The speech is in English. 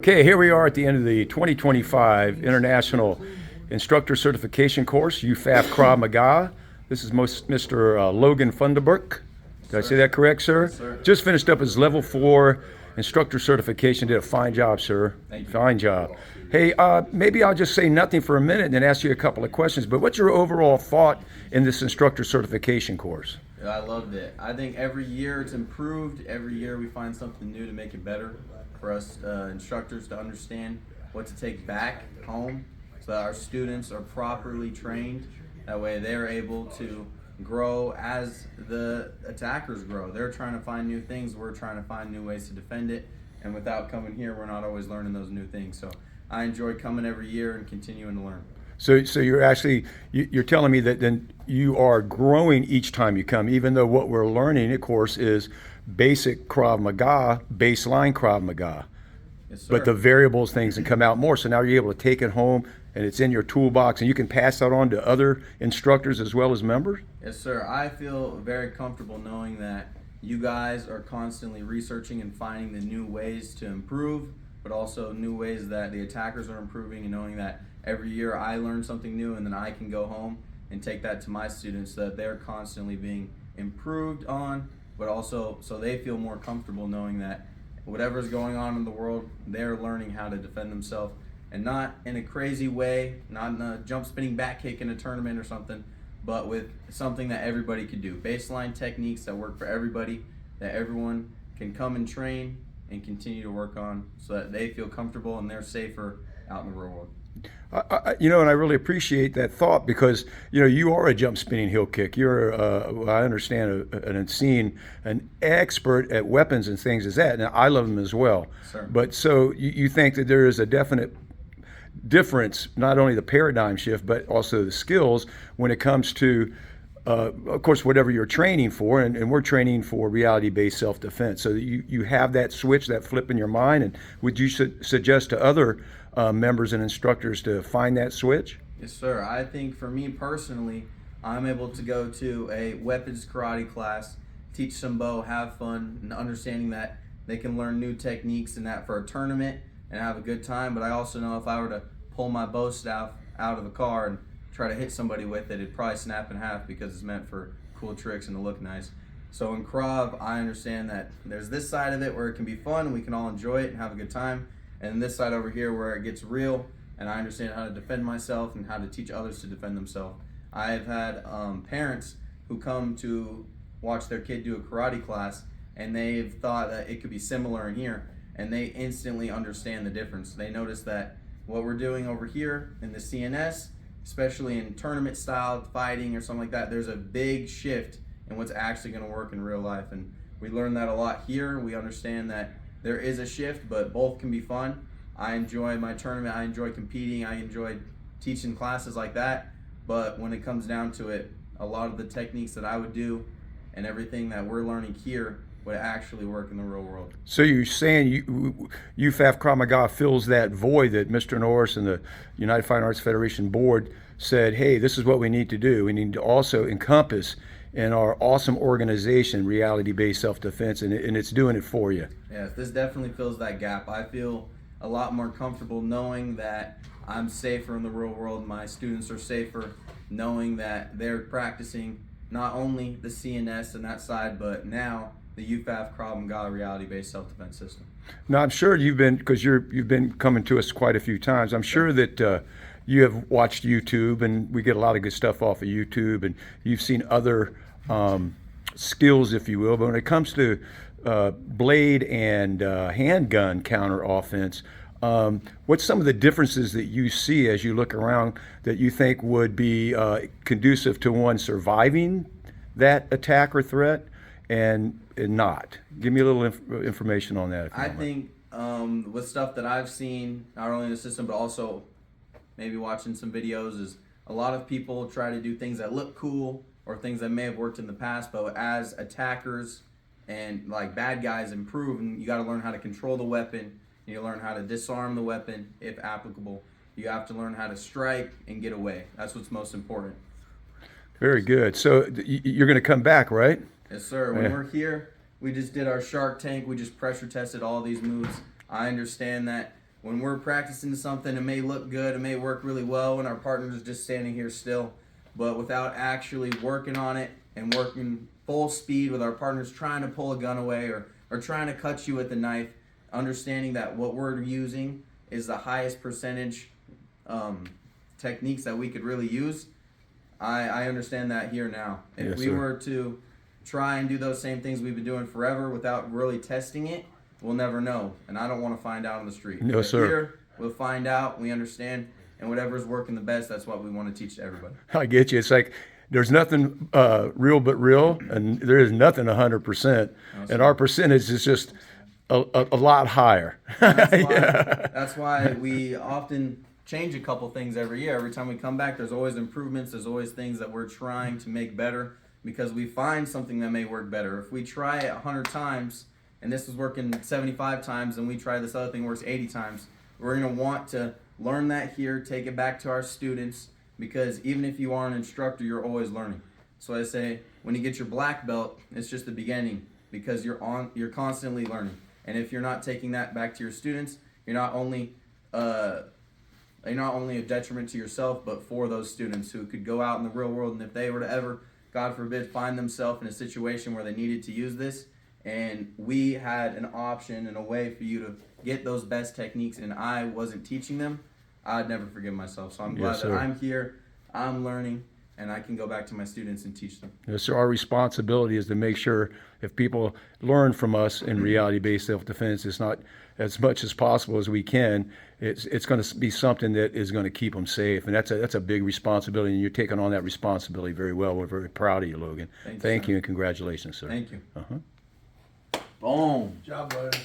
Okay, here we are at the end of the 2025 International Instructor Certification course, UFAF Krav Maga. This is Mr. Logan Funderburk. Did I say that correct, sir? Yes, sir. Just finished up his level 4 instructor certification. Did a fine job, sir. Thank you. Fine job. Hey, maybe I'll just say nothing for a minute and then ask you a couple of questions, but what's your overall thought in this instructor certification course? I loved it. I think every year it's improved. Every year we find something new to make it better for us instructors to understand what to take back home so that our students are properly trained. That way they're able to grow as the attackers grow. They're trying to find new things. We're trying to find new ways to defend it. And without coming here, we're not always learning those new things. So I enjoy coming every year and continuing to learn. So you're actually, you're telling me that then you are growing each time you come, even though what we're learning, of course, is basic Krav Maga, baseline Krav Maga. Yes, sir. But the variables things that come out more. So now you're able to take it home and it's in your toolbox and you can pass that on to other instructors as well as members? Yes, sir. I feel very comfortable knowing that you guys are constantly researching and finding the new ways to improve, but also new ways that the attackers are improving, and knowing that every year I learn something new and then I can go home and take that to my students so that they're constantly being improved on, but also so they feel more comfortable knowing that whatever's going on in the world, they're learning how to defend themselves, and not in a crazy way, not in a jump spinning back kick in a tournament or something, but with something that everybody could do. Baseline techniques that work for everybody, that everyone can come and train and continue to work on so that they feel comfortable and they're safer out in the real world. And I really appreciate that thought because, you are a jump spinning heel kick. You're, I understand, an expert at weapons and things as that. And I love them as well. Sir. But so you think that there is a definite difference, not only the paradigm shift, but also the skills when it comes to, of course, whatever you're training for, and we're training for reality-based self-defense. So you have that switch, that flip in your mind, and would you suggest to other members and instructors to find that switch? Yes, sir. I think for me personally, I'm able to go to a weapons karate class, teach some bow, have fun, and understanding that they can learn new techniques and that for a tournament and have a good time. But I also know if I were to pull my bow staff out of the car and try to hit somebody with it, it'd probably snap in half because it's meant for cool tricks and to look nice. So in Krav, I understand that there's this side of it where it can be fun and we can all enjoy it and have a good time, and this side over here where it gets real and I understand how to defend myself and how to teach others to defend themselves. I've had parents who come to watch their kid do a karate class and they've thought that it could be similar in here, and they instantly understand the difference. They notice that what we're doing over here in the CNS, especially in tournament style fighting or something like that, there's a big shift in what's actually going to work in real life, and we learn that a lot here. We understand that there is a shift, but both can be fun. I enjoy my tournament, I enjoy competing, I enjoy teaching classes like that, but when it comes down to it, a lot of the techniques that I would do and everything that we're learning here would actually work in the real world. So you're saying UFAF Krav Maga fills that void that Mr. Norris and the United Fine Arts Federation board said, hey, this is what we need to do. We need to also encompass in our awesome organization reality-based self-defense, and it's doing it for you. Yes, this definitely fills that gap. I feel a lot more comfortable knowing that I'm safer in the real world. My students are safer knowing that they're practicing not only the CNS and that side, but now the UFAF Krav Maga reality-based self-defense system. Now, I'm sure because you've been coming to us quite a few times, I'm sure that you have watched YouTube, and we get a lot of good stuff off of YouTube, and you've seen other skills, if you will. But when it comes to blade and handgun counter offense, what's some of the differences that you see as you look around that you think would be conducive to one surviving that attack or threat and not? Give me a little information on that. I think with stuff that I've seen, not only in the system, but also maybe watching some videos, is a lot of people try to do things that look cool or things that may have worked in the past, but as attackers and like bad guys improve, and you got to learn how to control the weapon, you learn how to disarm the weapon if applicable. You have to learn how to strike and get away. That's what's most important. Very good. So you're going to come back, right? Yes, sir. When we're here, we just did our Shark Tank. We just pressure tested all these moves. I understand that when we're practicing something, it may look good, it may work really well, and our partner is just standing here still. But without actually working on it and working full speed with our partners trying to pull a gun away or trying to cut you with a knife, understanding that what we're using is the highest percentage techniques that we could really use, I understand that here now. If Yes, we sir. were to try and do those same things we've been doing forever without really testing it, we'll never know. And I don't want to find out on the street. No, But sir. Here, we'll find out, we understand, and whatever's working the best, that's what we want to teach to everybody. I get you. It's like there's nothing real but real, and there is nothing 100%. And our percentage is just a lot higher. That's why we often change a couple things every year. Every time we come back, there's always improvements. There's always things that we're trying to make better because we find something that may work better. If we try it 100 times and this is working 75 times and we try this other thing works 80 times, we're going to want to learn that here, take it back to our students, because even if you are an instructor, you're always learning. So I say when you get your black belt, it's just the beginning because you're constantly learning. And if you're not taking that back to your students, you're not only a detriment to yourself, but for those students who could go out in the real world, and if they were to ever, God forbid, find themselves in a situation where they needed to use this, and we had an option and a way for you to get those best techniques, and I wasn't teaching them, I'd never forgive myself. So I'm glad Yes, that sir. I'm here, I'm learning, and I can go back to my students and teach them. Yes, sir. Our responsibility is to make sure if people learn from us in reality-based self-defense, it's not as much as possible as we can. It's going to be something that is going to keep them safe, and that's a big responsibility. And you're taking on that responsibility very well. We're very proud of you, Logan. Thank you, Thank sir. you, and congratulations, sir. Thank you. Uh-huh. Boom. Good job, Logan.